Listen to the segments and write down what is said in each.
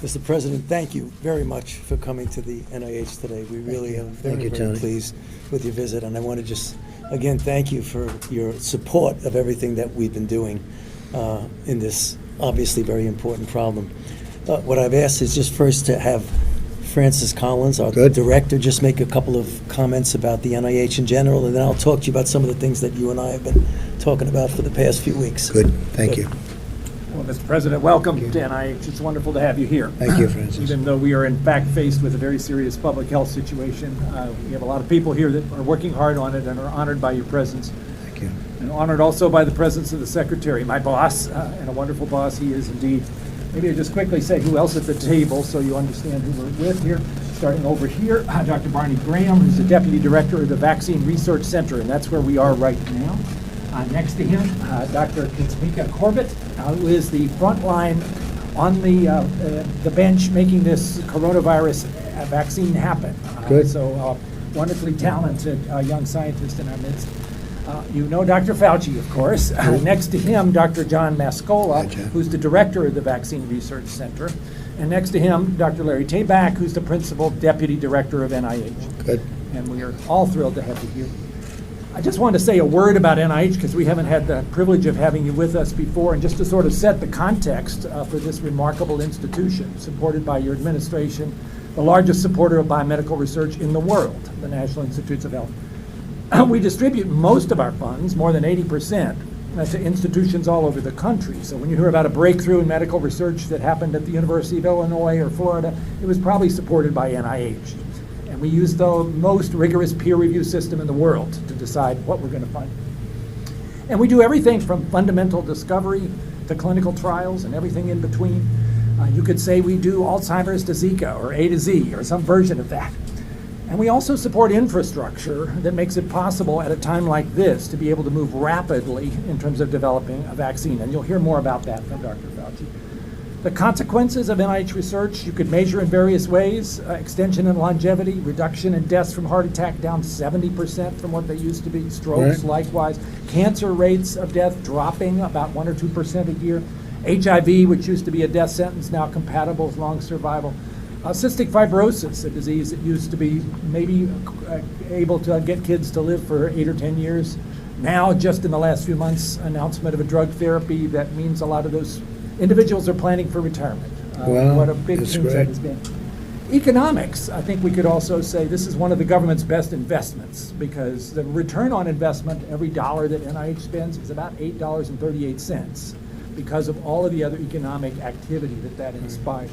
Mr. President, thank you very much for coming to the NIH today. We really are very, very pleased with your visit, and I want to just, again, thank you for your support of everything that we've been doing in this obviously very important problem. What I've asked is just first to have Francis Collins, our director, just make a couple of comments about the NIH in general, and then I'll talk to you about some of the things that you and I have been talking about for the past few weeks. Good. Thank you. Well, Mr. President, welcome to NIH. It's wonderful to have you here. Thank you, Francis. Even though we are in fact faced with a very serious public health situation, we have a lot of people here that are working hard on it and are honored by your presence. Thank you. And honored also by the presence of the Secretary, my boss, and a wonderful boss he is indeed. Maybe I'll just quickly say who else at the table so you understand who we're with here. Starting over here, Dr. Barney Graham, who's the Deputy Director of the Vaccine Research Center, and that's where we are right now. Next to him, Dr. Kinsmika Corbett, who is the front line on the bench making this coronavirus vaccine happen. Good. So wonderfully talented young scientist in our midst. You know Dr. Fauci, of course. Next to him, Dr. John Mascola, who's the director of the Vaccine Research Center. And next to him, Dr. Larry Tabak, who's the principal deputy director of NIH. Good. And we are all thrilled to have you here. I just wanted to say a word about NIH because we haven't had the privilege of having you with us before, and just to sort of set the context for this remarkable institution supported by your administration, the largest supporter of biomedical research in the world, the National Institutes of Health. We distribute most of our funds, more than 80%, to institutions all over the country. So when you hear about a breakthrough in medical research that happened at the University of Illinois or Florida, it was probably supported by NIH. And we use the most rigorous peer review system in the world to decide what we're going to fund. And we do everything from fundamental discovery to clinical trials and everything in between. You could say we do Alzheimer's to Zika or A to Z or some version of that. And we also support infrastructure that makes it possible at a time like this to be able to move rapidly in terms of developing a vaccine. And you'll hear more about that from Dr. Fauci. The consequences of NIH research you could measure in various ways: extension in longevity, reduction in deaths from heart attack down 70% from what they used to be, strokes likewise, cancer rates of death dropping about 1 or 2% a year, HIV, which used to be a death sentence, now compatible with long survival. Cystic fibrosis, a disease that used to be maybe able to get kids to live for 8 or 10 years. Now, just in the last few months, announcement of a drug therapy that means a lot of those individuals are planning for retirement. Wow, what a big that's change great. that has been. Economics, I think we could also say this is one of the government's best investments because the return on investment, every dollar that NIH spends, is about $8.38 because of all of the other economic activity that inspired.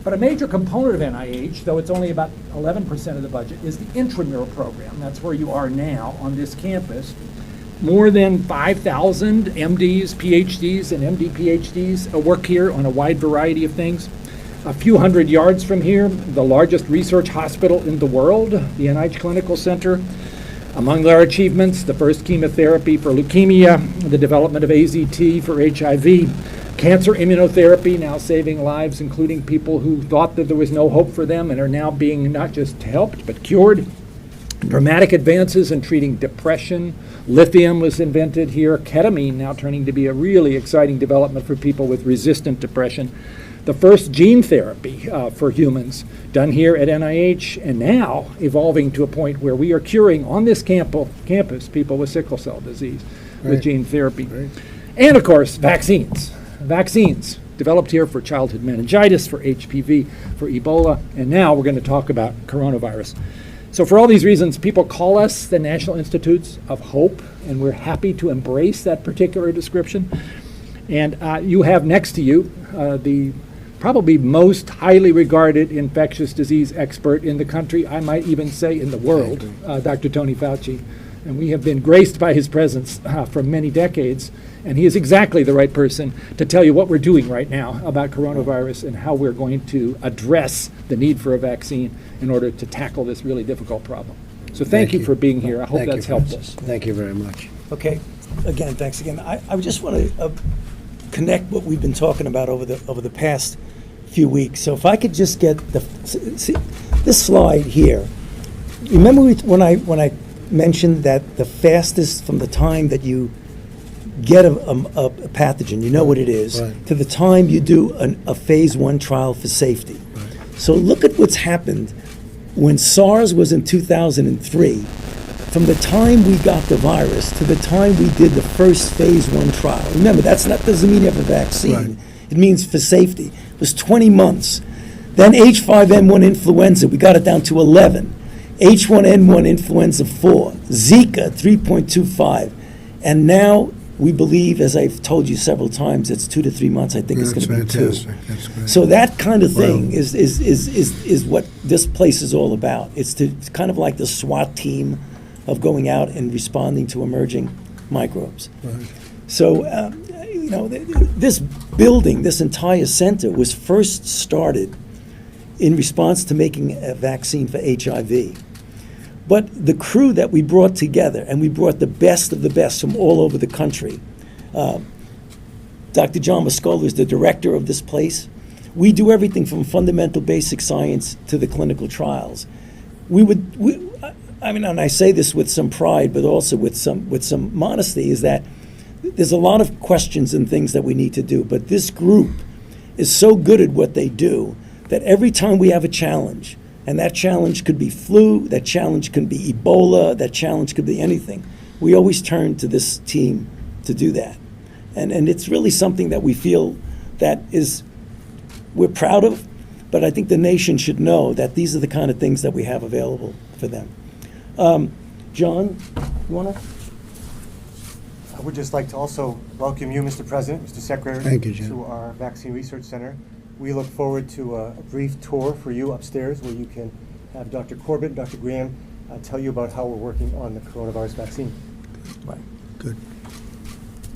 But a major component of NIH, though it's only about 11% of the budget, is the intramural program. That's where you are now on this campus. More than 5,000 MDs, PhDs, and MD PhDs work here on a wide variety of things. A few hundred yards from here, the largest research hospital in the world, the NIH Clinical Center. Among their achievements, the first chemotherapy for leukemia, the development of AZT for HIV, cancer immunotherapy, now saving lives, including people who thought that there was no hope for them and are now being not just helped, but cured. Dramatic advances in treating depression. Lithium was invented here. Ketamine now turning to be a really exciting development for people with resistant depression. The first gene therapy for humans done here at NIH, and now evolving to a point where we are curing on this campus people with sickle cell disease with gene therapy. And of course, vaccines. Vaccines developed here for childhood meningitis, for HPV, for Ebola, and now we're going to talk about coronavirus. So for all these reasons, people call us the National Institutes of Hope, and we're happy to embrace that particular description. And you have next to you the probably most highly regarded infectious disease expert in the country, I might even say in the world, Dr. Tony Fauci. And we have been graced by his presence for many decades. And he is exactly the right person to tell you what we're doing right now about coronavirus and how we're going to address the need for a vaccine in order to tackle this really difficult problem. So thank you for being here. I hope that's helpful. Thank you very much. Okay. Again, thanks again. I just want to connect what we've been talking about over the past few weeks. So if I could just get this slide here. Remember when I mentioned that the fastest from the time that you get a pathogen, you know what it is, Right. to the time you do a phase 1 trial for safety. So look at what's happened when SARS was in 2003. From the time we got the virus to the time we did the first phase 1 trial. Remember, doesn't mean you have a vaccine. Right. It means for safety. It was 20 months. Then H5N1 influenza, we got it down to 11. H1N1 influenza 4. Zika, 3.25. And now we believe, as I've told you several times, it's 2 to 3 months. I think it's going to be 2. Fantastic. That's great. So that kind of thing Wow. is what this place is all about. It's kind of like the SWAT team of going out and responding to emerging microbes. Right. So, this building, this entire center was first started in response to making a vaccine for HIV. But the crew that we brought together, and we brought the best of the best from all over the country. Dr. John Mascola is the director of this place. We do everything from fundamental basic science to the clinical trials. And I say this with some pride, but also with some modesty, is that there's a lot of questions and things that we need to do. But this group is so good at what they do that every time we have a challenge, and that challenge could be flu, that challenge could be Ebola, that challenge could be anything, we always turn to this team to do that. And it's really something that we feel that we're proud of, but I think the nation should know that these are the kind of things that we have available for them. John, you want to? I would just like to also welcome you, Mr. President, Mr. Secretary, Thank you, Jim. to our Vaccine Research Center. We look forward to a brief tour for you upstairs where you can have Dr. Corbett, Dr. Graham tell you about how we're working on the coronavirus vaccine. Right. Good.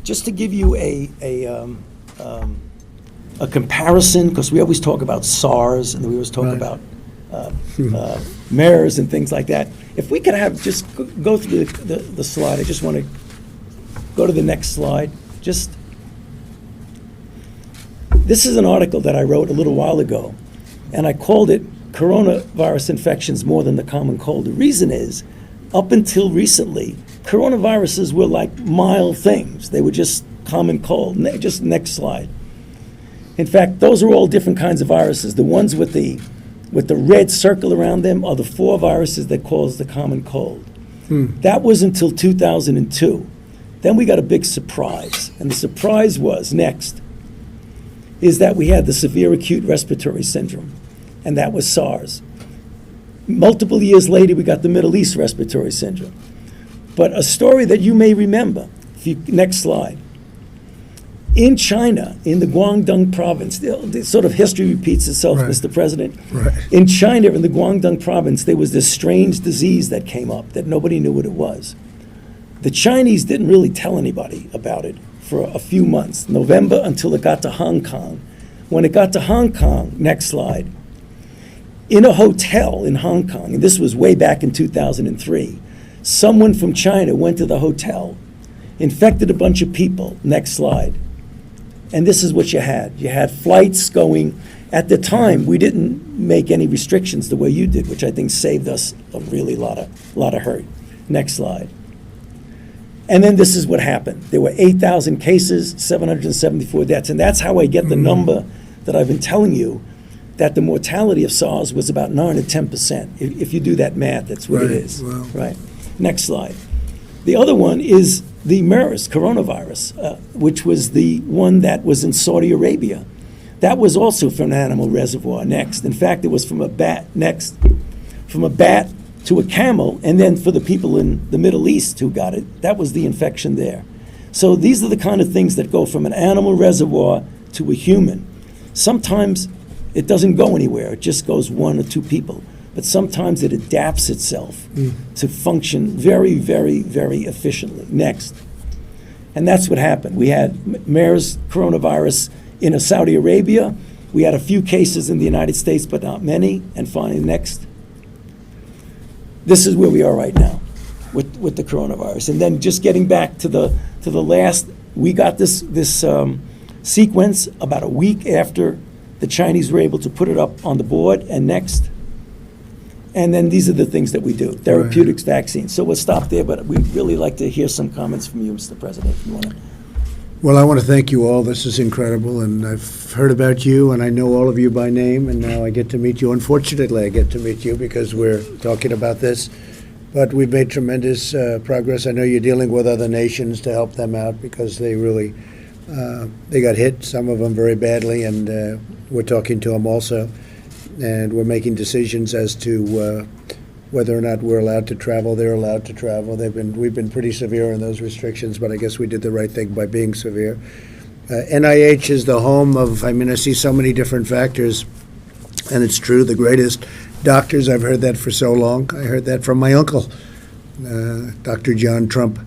Just to give you a comparison, because we always talk about SARS and we always talk Right. about MERS and things like that. If we could just go through the slide, I just want to go to the next slide. This is an article that I wrote a little while ago, and I called it Coronavirus Infections More Than the Common Cold. The reason is, up until recently, coronaviruses were like mild things. They were just common cold. Just next slide. In fact, those are all different kinds of viruses. The ones with the red circle around them are the 4 viruses that cause the common cold. That was until 2002. Then we got a big surprise, and the surprise was, next, is that we had the severe acute respiratory syndrome, and that was SARS. Multiple years later, we got the Middle East respiratory syndrome. But a story that you may remember, next slide. In China, in the Guangdong province, the sort of history repeats itself, Right. Mr. President. Right. In China, in the Guangdong province, there was this strange disease that came up that nobody knew what it was. The Chinese didn't really tell anybody about it for a few months, November until it got to Hong Kong. When it got to Hong Kong, next slide, in a hotel in Hong Kong, and this was way back in 2003, someone from China went to the hotel, infected a bunch of people, next slide. And this is what you had. You had flights going. At the time, we didn't make any restrictions the way you did, which I think saved us a really lot of hurt. Next slide. And then this is what happened. There were 8,000 cases, 774 deaths. And that's how I get the number that I've been telling you, that the mortality of SARS was about 9 to 10%. If you do that math, that's what it Right. is. Wow. Right. Next slide. The other one is the MERS coronavirus, which was the one that was in Saudi Arabia. That was also from an animal reservoir. Next. In fact, it was from a bat. Next. From a bat to a camel, and then for the people in the Middle East who got it, that was the infection there. So these are the kind of things that go from an animal reservoir to a human. Sometimes it doesn't go anywhere. It just goes 1 or 2 people. But sometimes it adapts itself to function very, very, very efficiently. Next. And that's what happened. We had MERS coronavirus in Saudi Arabia. We had a few cases in the United States, but not many. And finally, next. This is where we are right now with the coronavirus. And then just getting back to the last, we got this sequence about a week after the Chinese were able to put it up on the board. And next. And then these are the things that we do, therapeutics, vaccines. So we'll stop there, but we'd really like to hear some comments from you, Mr. President, if you want to Well, I want to thank you all. This is incredible, and I've heard about you, and I know all of you by name, and now I get to meet you. Unfortunately, I get to meet you because we're talking about this, but we've made tremendous progress. I know you're dealing with other nations to help them out because they really, they got hit, some of them very badly, and we're talking to them also, and we're making decisions as to whether or not we're allowed to travel. They're allowed to travel. We've been pretty severe in those restrictions, but I guess we did the right thing by being severe. NIH is the home of, I see so many different factors, and it's true, the greatest doctors. I've heard that for so long. I heard that from my uncle, Dr. John Trump.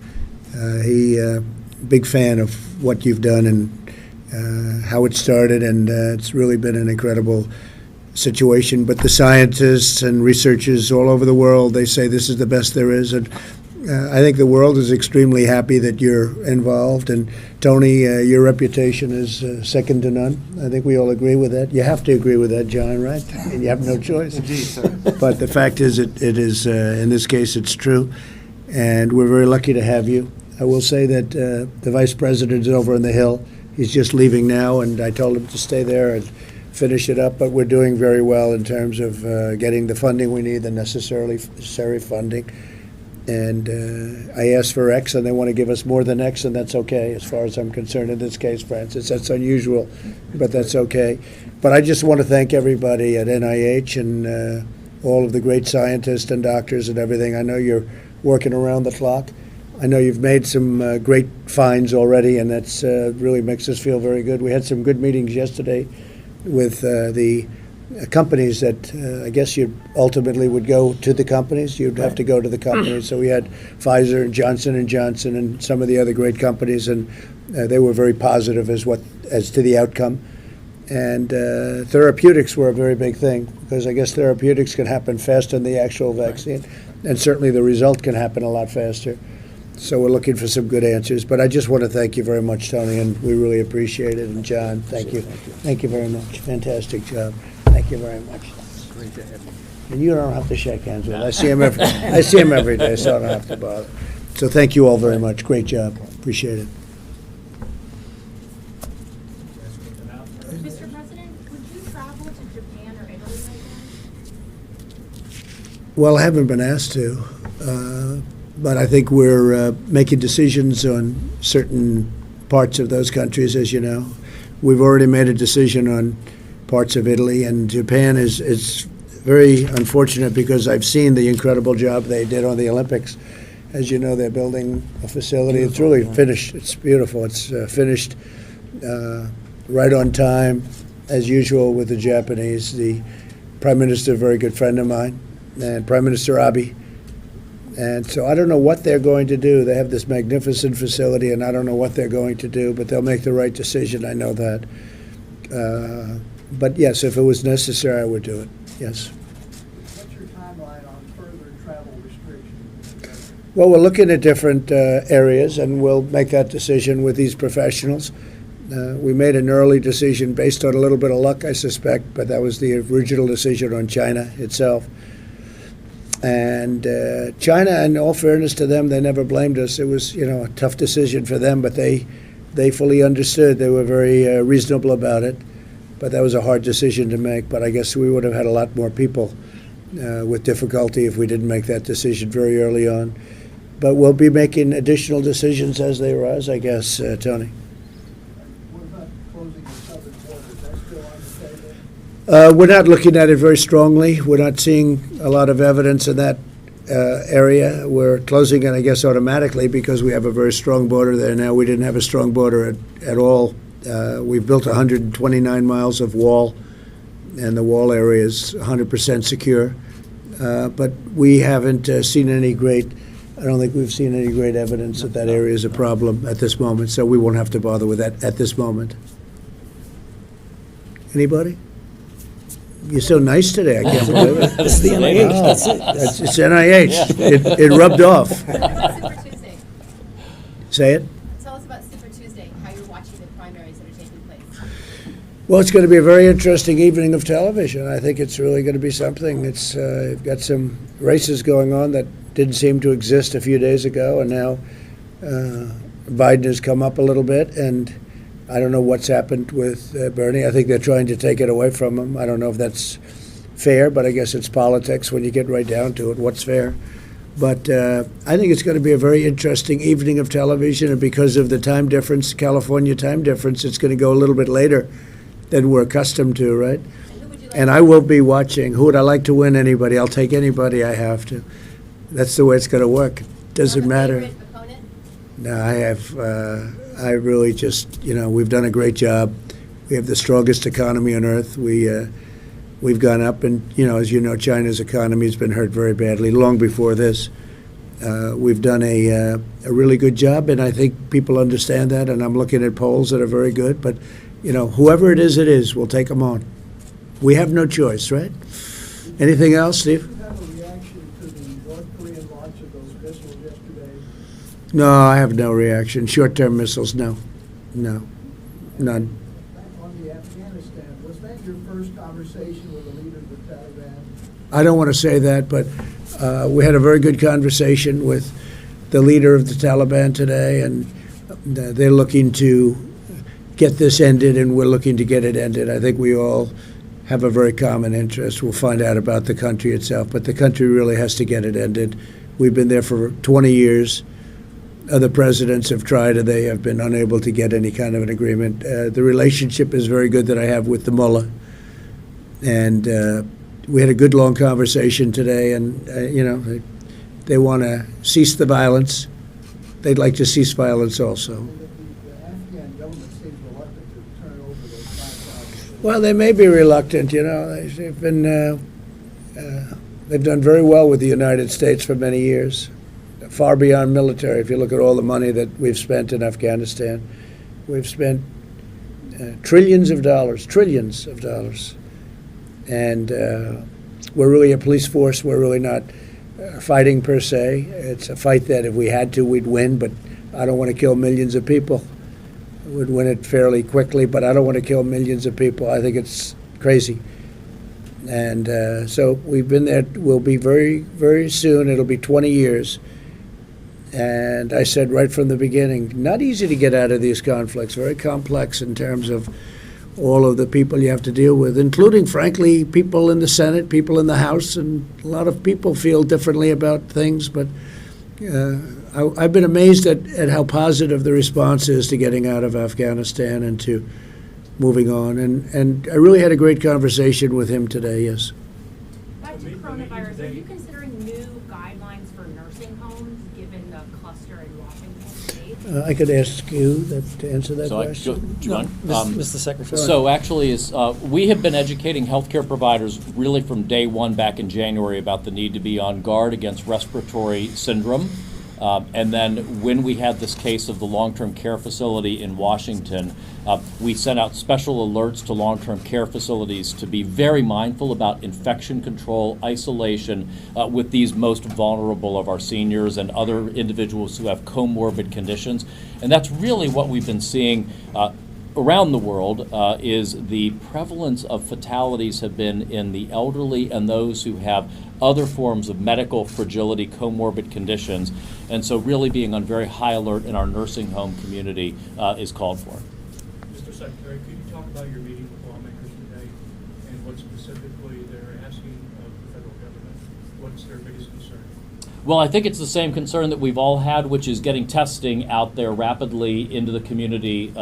Big fan of what you've done and how it started, and it's really been an incredible situation. But the scientists and researchers all over the world, they say this is the best there is, and I think the world is extremely happy that you're involved. And Tony, your reputation is second to none. I think we all agree with that. You have to agree with that, John, right? And you have no choice. Indeed, sir. But the fact is, it is in this case, it's true, and we're very lucky to have you. I will say that the vice president is over on the Hill. He's just leaving now, and I told him to stay there and finish it up, but we're doing very well in terms of getting the funding we need, the necessary funding. And I asked for X, and they want to give us more than X, and that's okay as far as I'm concerned in this case, Francis. That's unusual, but that's okay. But I just want to thank everybody at NIH and all of the great scientists and doctors and everything. I know you're working around the clock. I know you've made some great finds already, and that's really makes us feel very good. We had some good meetings yesterday with the companies that I guess you ultimately would go to the companies. You'd have to go to the companies. So we had Pfizer and Johnson & Johnson and some of the other great companies, and they were very positive as to the outcome. And therapeutics were a very big thing because I guess therapeutics can happen faster than the actual vaccine, and certainly the result can happen a lot faster. So we're looking for some good answers. But I just want to thank you very much, Tony, and we really appreciate it. And John, thank you. Thank you very much. Fantastic job. Thank you very much. Great to have you. And you don't have to shake hands with him. I see him every day, so I don't have to bother. So thank you all very much. Great job. Appreciate it. Mr. President, would you travel to Japan or Italy right now? Well, I haven't been asked to, but I think we're making decisions on certain parts of those countries, as you know. We've already made a decision on parts of Italy, and Japan is very unfortunate because I've seen the incredible job they did on the Olympics. As you know, they're building a facility. It's really finished. It's beautiful. It's finished right on time, as usual with the Japanese. The Prime Minister, a very good friend of mine, and Prime Minister Abe. And so I don't know what they're going to do. They have this magnificent facility, and I don't know what they're going to do, but they'll make the right decision. I know that. But yes, if it was necessary, I would do it. Yes. What's your timeline on further travel restrictions? Well, we're looking at different areas, and we'll make that decision with these professionals. We made an early decision based on a little bit of luck, I suspect, but that was the original decision on China itself. And China, in all fairness to them, they never blamed us. It was, a tough decision for them, but they fully understood. They were very reasonable about it. But that was a hard decision to make. But I guess we would have had a lot more people with difficulty if we didn't make that decision very early on. But we'll be making additional decisions as they arise, I guess, Tony. What about closing the southern border? Is that still on the table? We're not looking at it very strongly. We're not seeing a lot of evidence in that area. We're closing it, I guess, automatically because we have a very strong border there now. We didn't have a strong border at all. We've built 129 miles of wall, and the wall area is 100% secure. But we haven't seen any I don't think we've seen any great evidence that area is a problem at this moment, so we won't have to bother with that at this moment. Anybody? You're so nice today, I can't believe it. It's the NIH, that's it. It's NIH. It rubbed off. Super Tuesday. Say it. Tell us about Super Tuesday, how you're watching the primaries that are taking place. Well, it's going to be a very interesting evening of television. I think it's really going to be something. It's got some races going on that didn't seem to exist a few days ago, and now Biden has come up a little bit, and I don't know what's happened with Bernie. I think they're trying to take it away from him. I don't know if that's fair, but I guess it's politics when you get right down to it, what's fair. But I think it's going to be a very interesting evening of television, and because of the time difference, California time difference, it's going to go a little bit later than we're accustomed to, right? And who would you like? And I will be watching. Who would I like to win? Anybody. I'll take anybody I have to. That's the way it's going to work. Doesn't matter. Favorite opponent? No, I have. I really just, we've done a great job. We have the strongest economy on earth. We've gone up, and as you know, China's economy has been hurt very badly long before this. We've done a really good job, and I think people understand that. And I'm looking at polls that are very good. But whoever it is, we'll take them on. We have no choice, right? Anything else, Steve? Did you have a reaction to the North Korean launch of those missiles yesterday? No, I have no reaction. Short-term missiles, no, none. On the Afghanistan, was that your first conversation with the leader of the Taliban? I don't want to say that, but we had a very good conversation with the leader of the Taliban today, and they're looking to get this ended, and we're looking to get it ended. I think we all have a very common interest. We'll find out about the country itself, but the country really has to get it ended. We've been there for 20 years. Other presidents have tried, and they have been unable to get any kind of an agreement. The relationship is very good that I have with the mullah, and we had a good long conversation today, and they want to cease the violence. They'd like to cease violence also. The Afghan government seems reluctant to turn over those 5,000. Well, they may be reluctant. They've done very well with the United States for many years, far beyond military. If you look at all the money that we've spent in Afghanistan, we've spent trillions of dollars, and we're really a police force. We're really not fighting per se. It's a fight that if we had to, we'd win, but I don't want to kill millions of people. We'd win it fairly quickly, but I don't want to kill millions of people. I think it's crazy. And so we've been there. We'll be very, very soon. It'll be 20 years. And I said right from the beginning, not easy to get out of these conflicts, very complex in terms of all of the people you have to deal with, including, frankly, people in the Senate, people in the House, and a lot of people feel differently about things. But I've been amazed at how positive the response is to getting out of Afghanistan and to moving on. And I really had a great conversation with him today, yes. Back to coronavirus, are you considering new guidelines for nursing homes given the cluster in Washington State? I could ask you to answer that question. Do you want? Mr. Secretary. So actually, we have been educating healthcare providers really from day one back in January about the need to be on guard against respiratory syndrome. And then when we had this case of the long-term care facility in Washington, we sent out special alerts to long-term care facilities to be very mindful about infection control, isolation with these most vulnerable of our seniors and other individuals who have comorbid conditions. And that's really what we've been seeing around the world is the prevalence of fatalities have been in the elderly and those who have other forms of medical fragility, comorbid conditions. And so really being on very high alert in our nursing home community is called for. Mr. Secretary, could you talk about your meeting with lawmakers today and what specifically they're asking of the federal government? What's their biggest concern? Well, I think it's the same concern that we've all had, which is getting testing out there rapidly into the community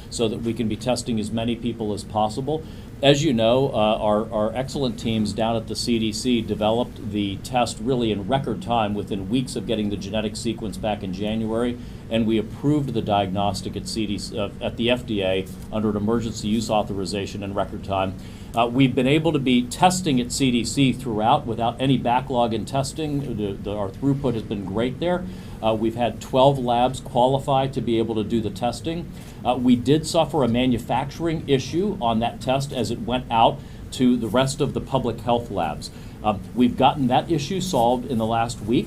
so that we can be testing as many people as possible. As you know, our excellent teams down at the CDC developed the test really in record time within weeks of getting the genetic sequence back in January, and we approved the diagnostic at CDC, at the FDA under an emergency use authorization in record time. We've been able to be testing at CDC throughout without any backlog in testing. Our throughput has been great there. We've had 12 labs qualify to be able to do the testing. We did suffer a manufacturing issue on that test as it went out to the rest of the public health labs. We've gotten that issue solved in the last week.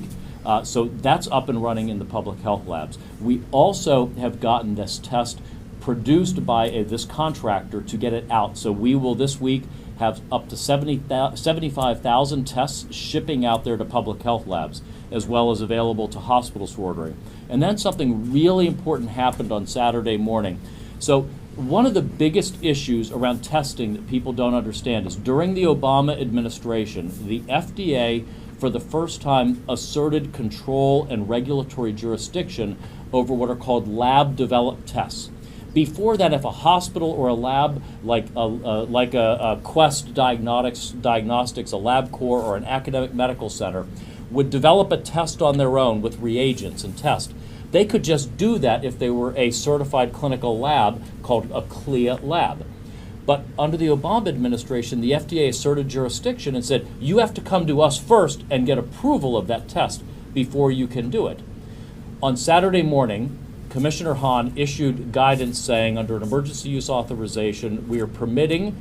So that's up and running in the public health labs. We also have gotten this test produced by this contractor to get it out. So we will this week have up to 75,000 tests shipping out there to public health labs. as well as available to hospitals for ordering. And then something really important happened on Saturday morning. So one of the biggest issues around testing that people don't understand is during the Obama administration, the FDA for the first time asserted control and regulatory jurisdiction over what are called lab-developed tests. Before that, if a hospital or a lab like a Quest Diagnostics, a LabCorp, or an academic medical center would develop a test on their own with reagents and test, they could just do that if they were a certified clinical lab called a CLIA lab. But under the Obama administration, the FDA asserted jurisdiction and said, you have to come to us first and get approval of that test before you can do it. On Saturday morning, Commissioner Hahn issued guidance saying under an emergency use authorization, we are permitting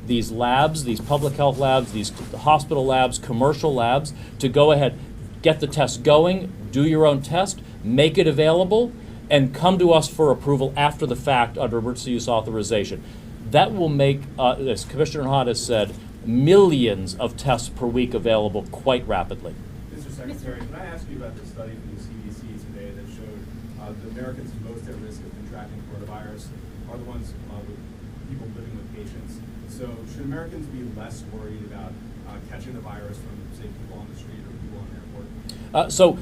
these labs, these public health labs, these hospital labs, commercial labs, to go ahead, get the test going, do your own test, make it available, and come to us for approval after the fact under emergency use authorization. That will make, as Commissioner Hahn has said, millions of tests per week available quite rapidly. Mr. Secretary, can I ask you about the study from the CDC today that showed the Americans most at risk of contracting coronavirus are the ones with people living with patients. So should Americans be less worried about catching the virus from, say, people on the street or people in the airport? So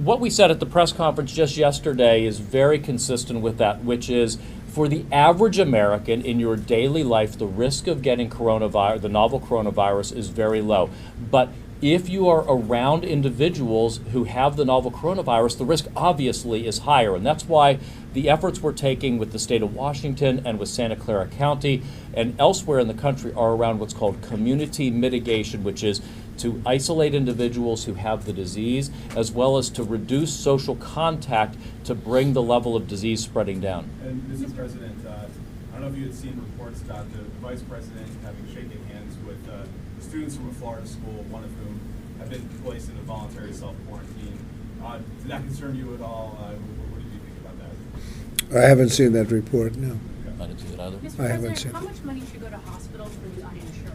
what we said at the press conference just yesterday is very consistent with that, which is for the average American in your daily life, the risk of getting the novel coronavirus is very low. But if you are around individuals who have the novel coronavirus, the risk obviously is higher. And that's why the efforts we're taking with the state of Washington and with Santa Clara County and elsewhere in the country are around what's called community mitigation, which is to isolate individuals who have the disease, as well as to reduce social contact to bring the level of disease spreading down. And Mr. President, I don't know if you had seen reports about the Vice President having shaken hands with students from a Florida school, one of whom have been placed in a voluntary self-quarantine. Did that concern you at all? What did you think about that? I haven't seen that report, no. I didn't see that either. Mr. I haven't President, seen how much money should go to hospitals for the uninsured?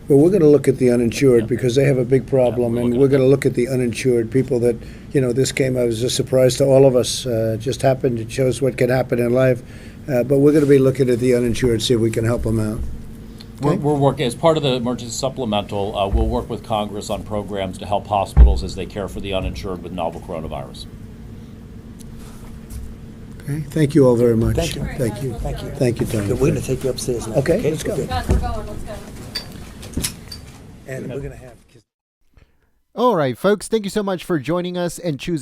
Well, we're going to look at the uninsured Yeah. because they have a big problem, Yeah, and we're going to look at the uninsured people that, this came as a surprise to all of us. It just happened. It shows what can happen in life. But we're going to be looking at the uninsured, see if we can help them out. We're working, as part of the emergency supplemental, we'll work with Congress on programs to help hospitals as they care for the uninsured with novel coronavirus. Okay. Thank you all very much. Thank you. Thank you. Thank you. Thank you, Tony. We're going to take you upstairs now. Okay, let's go. Good. Guys, we're going, let's go. And we're going to have... All right, folks, thank you so much for joining us and choosing